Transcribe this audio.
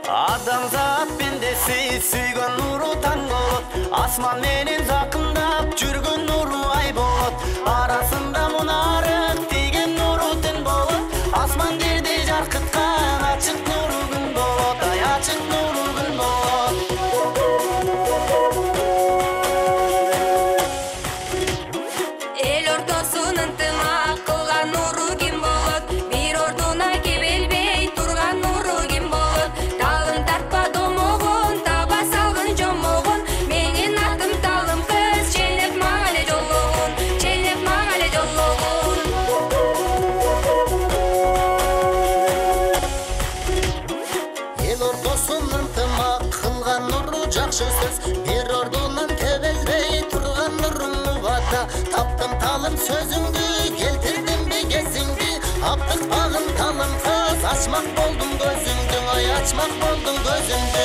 Адамзат пендеси сүйгөн нуру таң болот. Асман менен закындап жүргөн нуру ай болот. Арасында мунарып тийген нуру түн болот. Асман жерди жаркыткан ачык нуру күн болот. Ай ачык нуру күн болот. Эл ортосун ынтымак кылган нуру ким болот? Бир ордуна кебелбей турган нуру ким болот? Талын тартпа домогон, таба салгын жомогон. Менин атым талым кыз, ченеп мага эле жоллогун, ченеп мага эле жоллогун. Эл ортосун ынтымак кылган нуру жакшы сөз. Бир ордунан кебелбей турган нурум убада. Таптым талым сөзүңдү, келтирдим бегесиңди. Аптыкпагын талым кыз, ачмак болдум көзүңдү, ай ачмак болдум көзүңдү.